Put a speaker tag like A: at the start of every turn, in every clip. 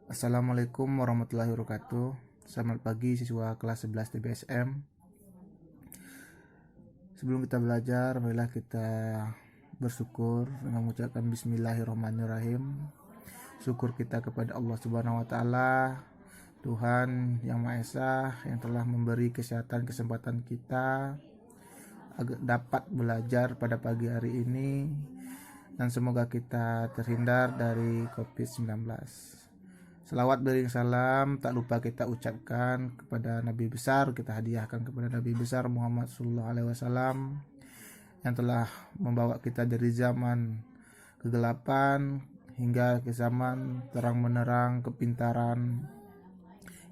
A: Assalamualaikum warahmatullahi wabarakatuh. Selamat pagi siswa kelas 11 TBSM. Sebelum kita belajar, marilah kita bersyukur dengan mengucapkan bismillahirrahmanirrahim. Syukur kita kepada Allah Subhanahu wa taala, Tuhan yang Maha Esa, yang telah memberi kesempatan kita agar dapat belajar pada pagi hari ini, dan semoga kita terhindar dari COVID-19. Selawat beriring salam tak lupa kita ucapkan kepada Nabi besar, kita hadiahkan kepada Nabi besar Muhammad SAW yang telah membawa kita dari zaman kegelapan hingga ke zaman terang menerang kepintaran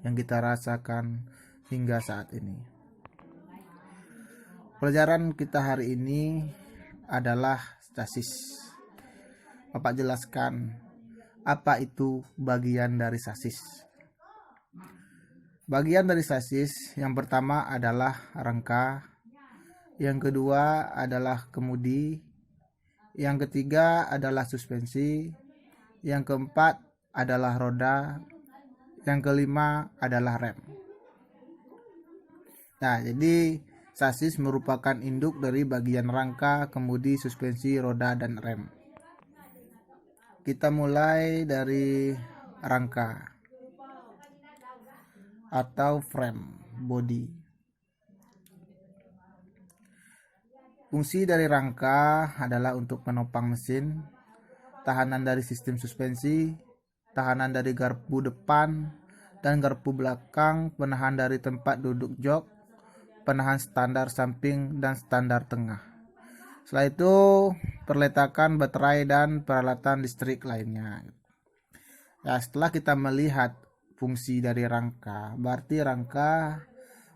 A: yang kita rasakan hingga saat ini. Pelajaran kita hari ini adalah sasis. Bapak jelaskan apa itu bagian dari sasis. Bagian dari sasis yang pertama adalah rangka, yang kedua adalah kemudi, yang ketiga adalah suspensi, yang keempat adalah roda, yang kelima adalah rem. Nah, jadi sasis merupakan induk dari bagian rangka, kemudi, suspensi, roda, dan rem. Kita mulai dari rangka atau frame body. Fungsi dari rangka adalah untuk menopang mesin, tahanan dari sistem suspensi, tahanan dari garpu depan dan garpu belakang, penahan dari tempat duduk jok, penahan standar samping dan standar tengah. Setelah itu perletakan baterai dan peralatan listrik lainnya. Ya, setelah kita melihat fungsi dari rangka, berarti rangka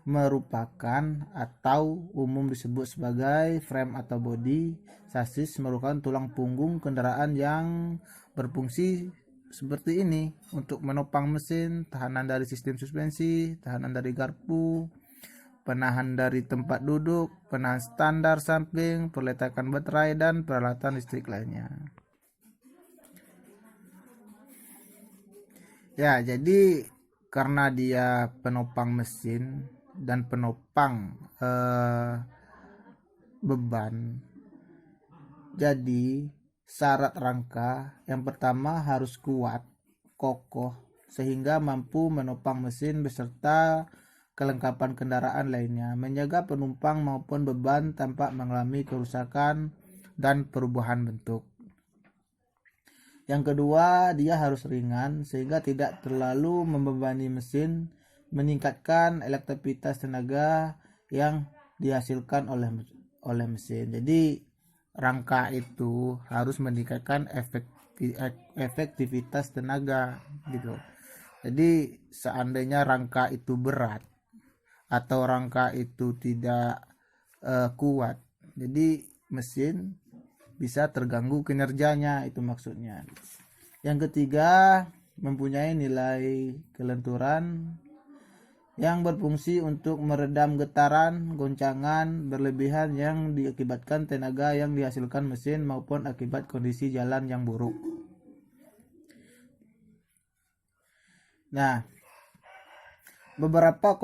A: merupakan atau umum disebut sebagai frame atau body. Sasis merupakan tulang punggung kendaraan yang berfungsi seperti ini untuk menopang mesin, tahanan dari sistem suspensi, tahanan dari garpu, penahan dari tempat duduk, penahan standar samping, perletakan baterai, dan peralatan listrik lainnya. Ya, jadi karena dia penopang mesin dan penopang beban, jadi syarat rangka yang pertama harus kuat, kokoh, sehingga mampu menopang mesin beserta kelengkapan kendaraan lainnya, menjaga penumpang maupun beban tanpa mengalami kerusakan dan perubahan bentuk. Yang kedua, dia harus ringan sehingga tidak terlalu membebani mesin, meningkatkan efektivitas tenaga yang dihasilkan oleh mesin. Jadi rangka itu harus meningkatkan efektivitas tenaga gitu. Jadi seandainya rangka itu berat atau rangka itu tidak kuat, jadi mesin bisa terganggu kinerjanya, itu maksudnya. Yang ketiga, mempunyai nilai kelenturan yang berfungsi untuk meredam getaran goncangan berlebihan yang diakibatkan tenaga yang dihasilkan mesin maupun akibat kondisi jalan yang buruk. Nah, beberapa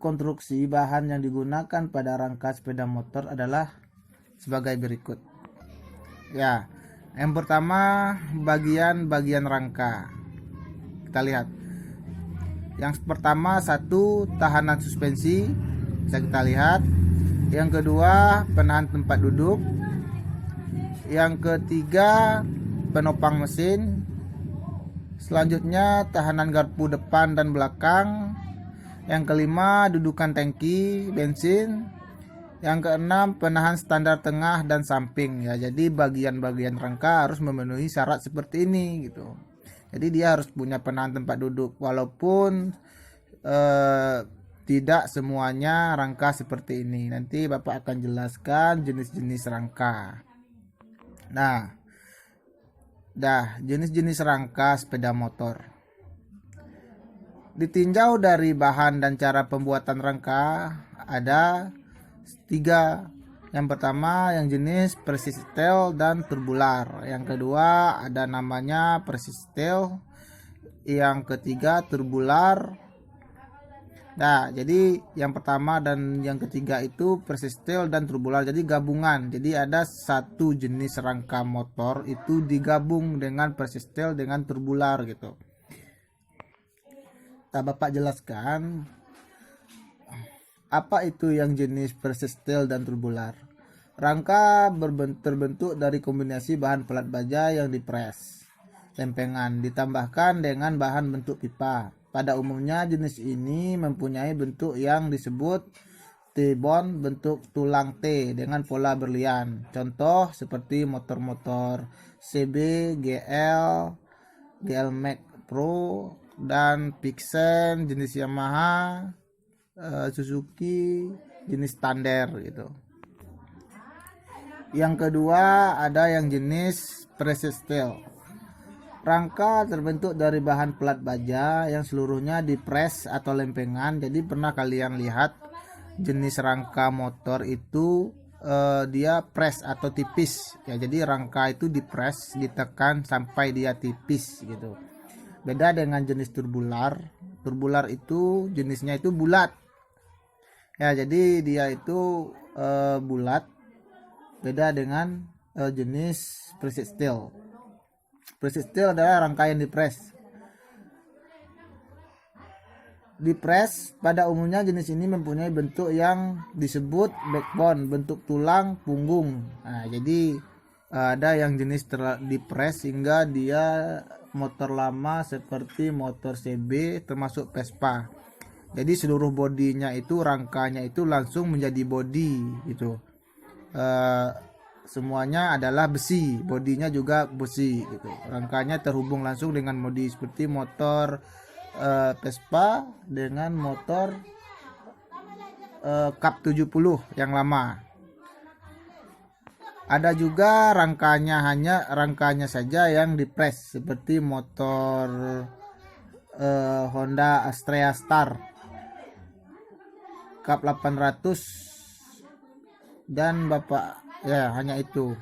A: konstruksi bahan yang digunakan pada rangka sepeda motor adalah sebagai berikut. Ya, yang pertama bagian-bagian rangka. Kita lihat. Yang pertama, satu, tahanan suspensi, bisa kita lihat. Yang kedua, penahan tempat duduk. Yang ketiga, penopang mesin. Selanjutnya, tahanan garpu depan dan belakang. Yang kelima, dudukan tangki bensin. Yang keenam, penahan standar tengah dan samping. Ya, jadi bagian-bagian rangka harus memenuhi syarat seperti ini gitu. Jadi dia harus punya penahan tempat duduk, walaupun tidak semuanya rangka seperti ini. Nanti Bapak akan jelaskan jenis-jenis rangka. Nah, jenis-jenis rangka sepeda motor. Ditinjau dari bahan dan cara pembuatan rangka ada 3. Yang pertama yang jenis persistel dan turbular. Yang kedua ada namanya persistel. Yang ketiga turbular. Nah, jadi yang pertama dan yang ketiga itu persistil dan turbular. Jadi gabungan. Jadi ada satu jenis rangka motor itu digabung dengan persistil dengan turbular gitu. Nah, Bapak jelaskan apa itu yang jenis persistil dan turbular. Rangka terbentuk dari kombinasi bahan pelat baja yang dipres, lempengan, ditambahkan dengan bahan bentuk pipa. Pada umumnya jenis ini mempunyai bentuk yang disebut T-bone, bentuk tulang T dengan pola berlian. Contoh seperti motor-motor CB, GL, GL Max Pro, dan Vixen jenis Yamaha, Suzuki jenis standar gitu. Yang kedua ada yang jenis precious steel. Rangka terbentuk dari bahan pelat baja yang seluruhnya dipres atau lempengan. Jadi pernah kalian lihat jenis rangka motor itu dia press atau tipis ya. Jadi rangka itu dipres, ditekan sampai dia tipis gitu. Beda dengan jenis turbular. Turbular itu jenisnya itu bulat ya. Jadi dia itu bulat. Beda dengan jenis precious steel. Precious steel adalah rangka yang dipres. Dipres pada umumnya jenis ini mempunyai bentuk yang disebut backbone, bentuk tulang punggung. Nah, jadi ada yang jenis dipres sehingga dia motor lama seperti motor CB termasuk Vespa. Jadi seluruh bodinya itu, rangkanya itu langsung menjadi body gitu. Semuanya adalah besi, bodinya juga besi gitu. Rangkanya terhubung langsung dengan bodi seperti motor Vespa dengan motor Cup 70 yang lama. Ada juga rangkanya saja yang dipres seperti motor Honda Astrea Star Cup 800 dan Bapak ya, hanya itu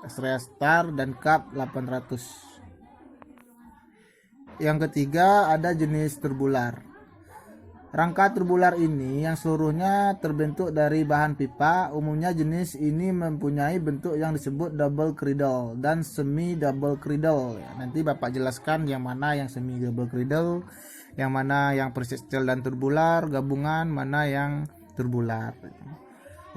A: Astrea Star dan Cup 800. Yang ketiga ada jenis turbular. Rangka turbular ini yang seluruhnya terbentuk dari bahan pipa. Umumnya jenis ini mempunyai bentuk yang disebut double cradle dan semi double cradle ya. Nanti Bapak jelaskan yang mana yang semi double cradle, yang mana yang persistil dan turbular gabungan, mana yang turbular.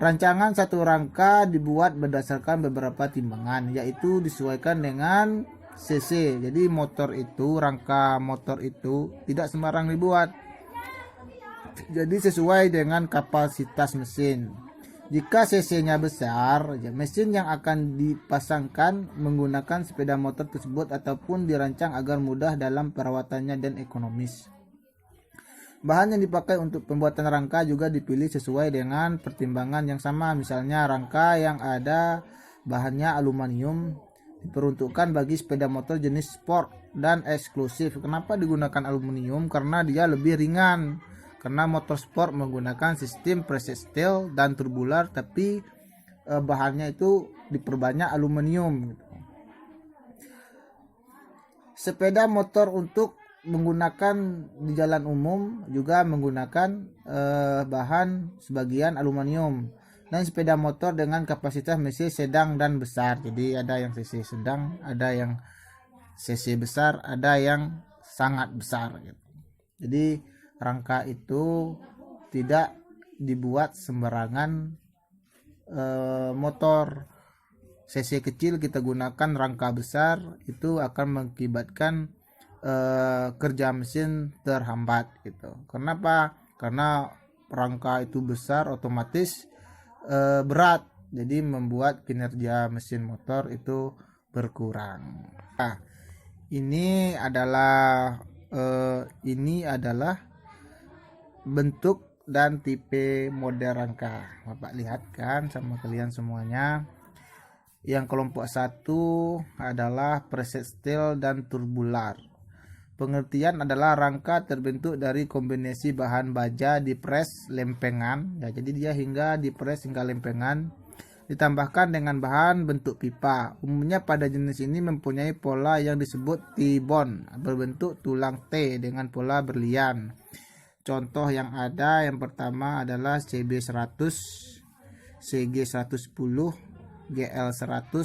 A: Rancangan satu rangka dibuat berdasarkan beberapa timbangan, yaitu disesuaikan dengan cc. Jadi rangka motor itu tidak sembarang dibuat. Jadi sesuai dengan kapasitas mesin. Jika cc-nya besar, mesin yang akan dipasangkan menggunakan sepeda motor tersebut ataupun dirancang agar mudah dalam perawatannya dan ekonomis. Bahan yang dipakai untuk pembuatan rangka juga dipilih sesuai dengan pertimbangan yang sama. Misalnya rangka yang ada bahannya aluminium diperuntukkan bagi sepeda motor jenis sport dan eksklusif. Kenapa digunakan aluminium? Karena dia lebih ringan. Karena motor sport menggunakan sistem precious steel dan turbular, tapi bahannya itu diperbanyak aluminium. Sepeda motor untuk menggunakan di jalan umum juga menggunakan bahan sebagian aluminium, dan sepeda motor dengan kapasitas mesin sedang dan besar. Jadi ada yang cc sedang, ada yang cc besar, ada yang sangat besar gitu. Jadi rangka itu tidak dibuat sembarangan. Motor cc kecil kita gunakan rangka besar, itu akan mengakibatkan kerja mesin terhambat gitu. Kenapa? Karena rangka itu besar, otomatis berat, jadi membuat kinerja mesin motor itu berkurang. Nah, ini adalah bentuk dan tipe model rangka. Bapak lihat kan sama kalian semuanya. Yang kelompok 1 adalah precious steel dan turbular. Pengertian adalah rangka terbentuk dari kombinasi bahan baja dipres lempengan ya. Jadi dia hingga dipres hingga lempengan. ditambahkan dengan bahan bentuk pipa. Umumnya pada jenis ini mempunyai pola yang disebut T-bone berbentuk tulang T dengan pola berlian. Contoh yang ada yang pertama adalah CB100, CG110, GL100,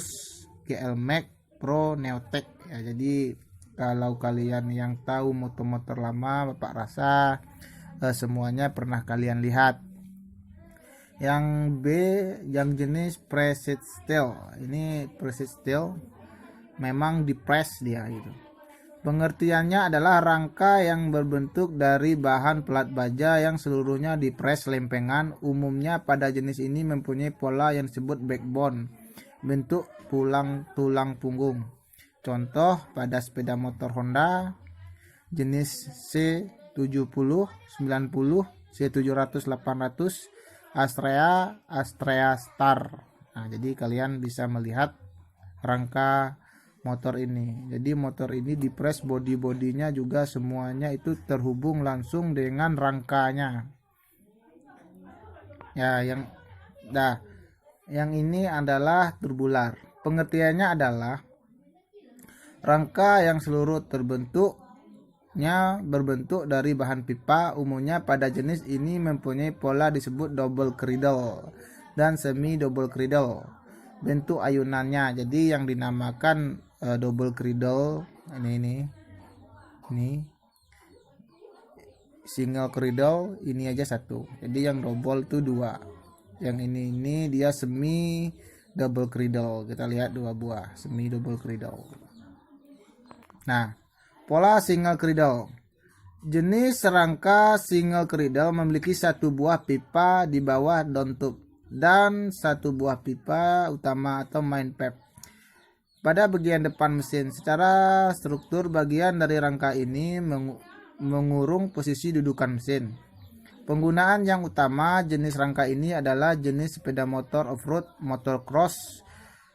A: GL Max, Pro, Neotech ya. Jadi kalau kalian yang tahu motor-motor lama, Bapak rasa semuanya pernah kalian lihat. Yang B, yang jenis pressed steel. Ini pressed steel memang dipress dia gitu. Pengertiannya adalah rangka yang berbentuk dari bahan pelat baja yang seluruhnya dipres lempengan. Umumnya pada jenis ini mempunyai pola yang disebut backbone, bentuk tulang punggung. Contoh pada sepeda motor Honda jenis C70, 90, C700, 800, Astrea Star. Nah, jadi kalian bisa melihat rangka motor ini. Jadi motor ini dipres, bodinya juga semuanya itu terhubung langsung dengan rangkanya. Ya, yang ini adalah turbular. Pengertiannya adalah rangka yang seluruh berbentuk dari bahan pipa. Umumnya pada jenis ini mempunyai pola disebut double cradle dan semi double cradle. Bentuk ayunannya, jadi yang dinamakan double cradle ini single cradle ini aja satu. Jadi yang double itu dua. Yang ini dia semi double cradle. Kita lihat dua buah semi double cradle. Nah, pola single cradle. Jenis rangka single cradle memiliki satu buah pipa di bawah downtube dan satu buah pipa utama atau main pipe pada bagian depan mesin. Secara struktur, bagian dari rangka ini mengurung posisi dudukan mesin. Penggunaan yang utama jenis rangka ini adalah jenis sepeda motor off-road, motocross.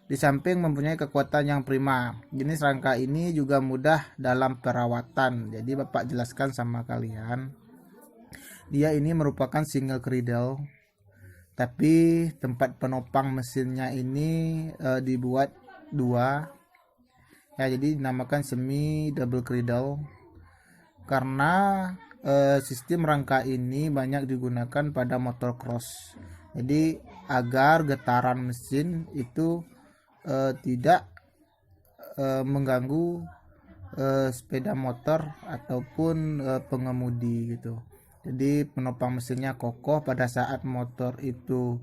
A: Di samping mempunyai kekuatan yang prima, jenis rangka ini juga mudah dalam perawatan. Jadi Bapak jelaskan sama kalian, dia ini merupakan single cradle, tapi tempat penopang mesinnya ini dibuat dua ya, jadi dinamakan semi double cradle karena sistem rangka ini banyak digunakan pada motocross. Jadi agar getaran mesin itu tidak mengganggu sepeda motor ataupun pengemudi gitu. Jadi penopang mesinnya kokoh pada saat motor itu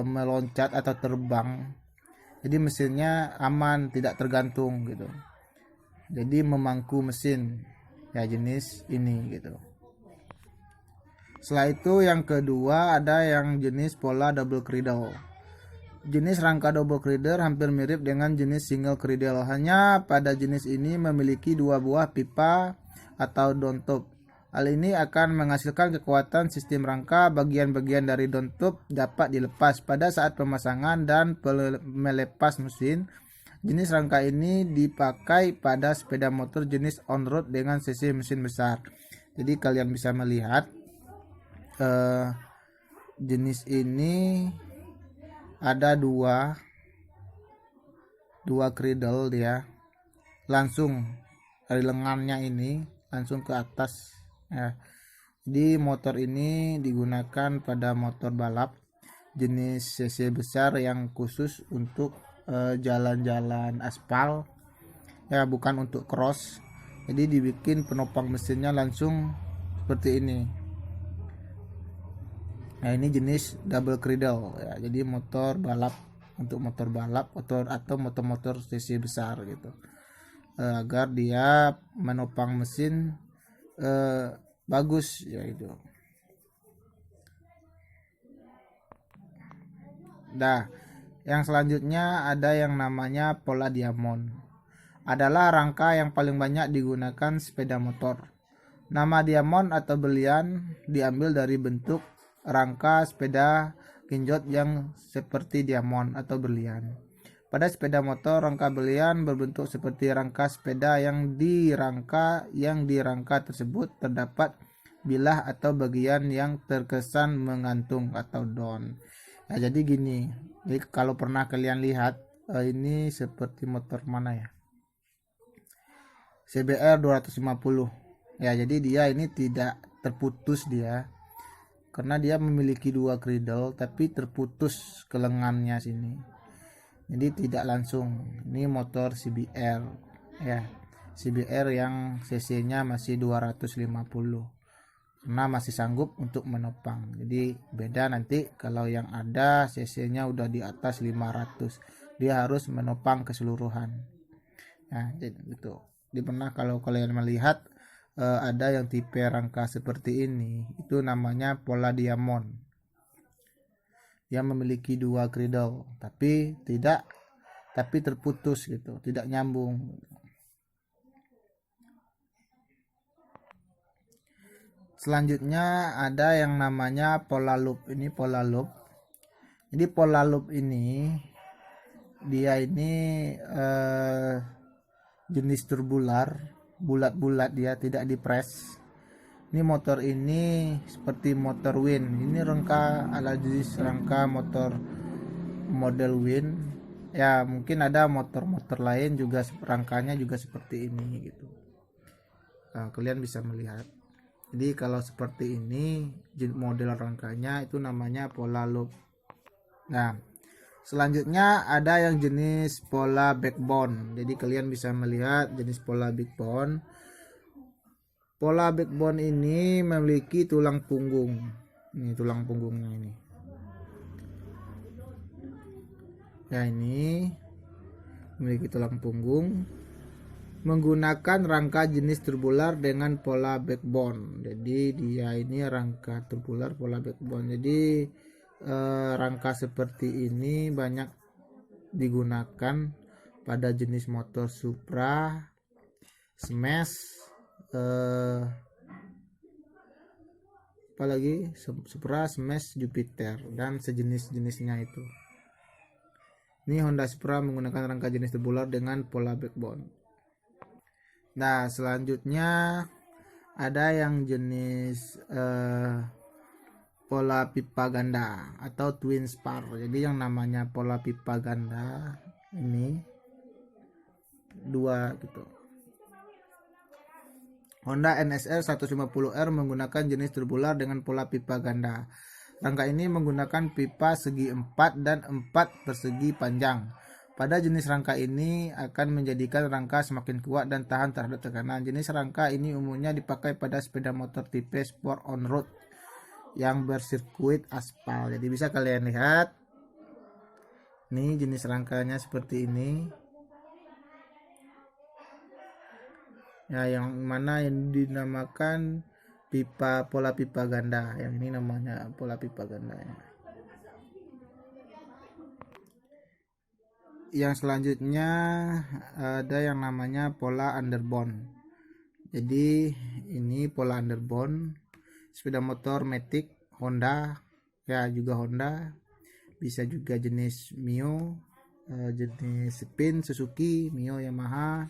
A: meloncat atau terbang. Jadi mesinnya aman, tidak tergantung gitu. Jadi memangku mesin ya jenis ini gitu. Setelah itu yang kedua ada yang jenis pola double cradle. Jenis rangka double cradle hampir mirip dengan jenis single cradle, hanya pada jenis ini memiliki dua buah pipa atau downtube. Hal ini akan menghasilkan kekuatan sistem rangka. Bagian-bagian dari downtube dapat dilepas pada saat pemasangan dan melepas mesin. Jenis rangka ini dipakai pada sepeda motor jenis on-road dengan cc mesin besar. Jadi kalian bisa melihat jenis ini ada dua cradle dia langsung dari lengannya ini langsung ke atas ya. Jadi motor ini digunakan pada motor balap jenis cc besar yang khusus untuk jalan-jalan aspal ya, bukan untuk cross. Jadi dibikin penopang mesinnya langsung seperti ini. Nah, ini jenis double cradle ya. Jadi motor balap, untuk motor balap atau motor-motor cc besar gitu. Agar dia menopang mesin bagus ya itu. Nah, yang selanjutnya ada yang namanya pola diamond. Adalah rangka yang paling banyak digunakan sepeda motor. Nama diamond atau berlian diambil dari bentuk rangka sepeda genjot yang seperti diamond atau berlian. Pada sepeda motor, rangka berlian berbentuk seperti rangka sepeda yang dirangka tersebut terdapat bilah atau bagian yang terkesan mengantung atau down. Nah, jadi gini. Jadi kalau pernah kalian lihat ini seperti motor mana ya? CBR 250. Ya, jadi dia ini tidak terputus dia karena dia memiliki dua cradle tapi terputus ke lengannya sini. Jadi tidak langsung. Ini motor CBR ya. CBR yang cc-nya masih 250 karena masih sanggup untuk menopang. Jadi beda nanti kalau yang ada cc-nya udah di atas 500, dia harus menopang keseluruhan. Nah, jadi gitu. Di pernah kalau kalian melihat ada yang tipe rangka seperti ini, itu namanya pola diamond. Dia memiliki dua cradle, tapi terputus gitu, tidak nyambung. Selanjutnya ada yang namanya pola loop. Ini pola loop. Jadi pola loop ini dia ini jenis turbular, bulat-bulat, dia tidak dipres. Ini motor ini seperti motor Win. Ini rangka ala jenis rangka motor model Win. Ya mungkin ada motor-motor lain juga rangkanya juga seperti ini gitu. Nah, kalian bisa melihat. Jadi kalau seperti ini model rangkanya itu namanya pola loop. Nah, selanjutnya ada yang jenis pola backbone. Jadi kalian bisa melihat jenis pola backbone. Pola backbone ini memiliki tulang punggung. Ini tulang punggungnya ini. Ya, ini memiliki tulang punggung menggunakan rangka jenis turbular dengan pola backbone. Jadi dia ini rangka turbular pola backbone. Jadi rangka seperti ini banyak digunakan pada jenis motor Supra, Smash, apalagi Supra, Smash, Jupiter dan sejenis-jenisnya itu. Ini Honda Supra menggunakan rangka jenis turbular dengan pola backbone. Nah, selanjutnya ada yang jenis pola pipa ganda atau twin spar. Jadi yang namanya pola pipa ganda ini dua gitu. Honda NSR 150R menggunakan jenis turbular dengan pola pipa ganda. Rangka ini menggunakan pipa segi 4 dan 4 persegi panjang. Pada jenis rangka ini akan menjadikan rangka semakin kuat dan tahan terhadap tekanan. Jenis rangka ini umumnya dipakai pada sepeda motor tipe sport on road yang bersirkuit aspal. Jadi bisa kalian lihat. Nih jenis rangkanya seperti ini. Ya, yang mana yang dinamakan pola pipa ganda. Yang ini namanya pola pipa ganda ya. Yang selanjutnya ada yang namanya pola underbone. Jadi ini pola underbone sepeda motor Matic Honda, ya juga Honda, bisa juga jenis Mio, jenis Spin, Suzuki, Mio, Yamaha,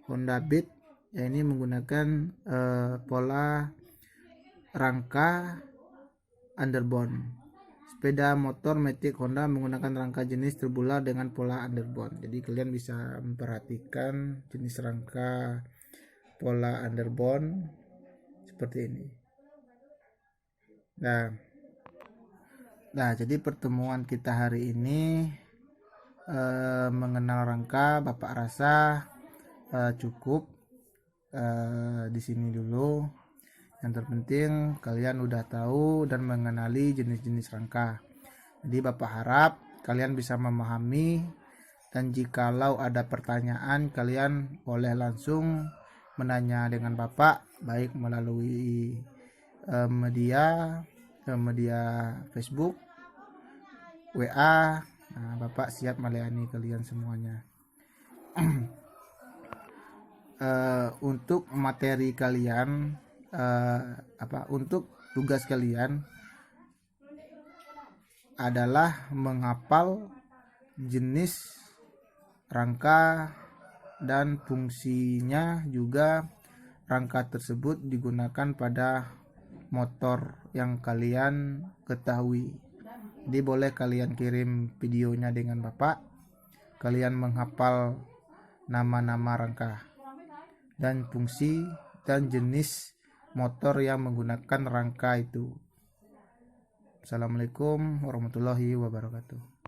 A: Honda Beat. Ya, ini menggunakan pola rangka underbone. Sepeda motor Matic Honda menggunakan rangka jenis turbular dengan pola underbone. Jadi kalian bisa memperhatikan jenis rangka pola underbone seperti ini. Nah, jadi pertemuan kita hari ini mengenal rangka, Bapak rasa cukup di sini dulu. Yang terpenting kalian udah tahu dan mengenali jenis-jenis rangka. Jadi Bapak harap kalian bisa memahami, dan jikalau ada pertanyaan kalian boleh langsung menanya dengan Bapak, baik melalui media Facebook, WA. Nah, Bapak siap melayani kalian semuanya. Untuk materi kalian, untuk tugas kalian adalah menghafal jenis rangka dan fungsinya, juga rangka tersebut digunakan pada motor yang kalian ketahui. Jadi boleh kalian kirim videonya dengan Bapak. Kalian menghafal nama-nama rangka dan fungsi dan jenis motor yang menggunakan rangka itu. Assalamualaikum warahmatullahi wabarakatuh.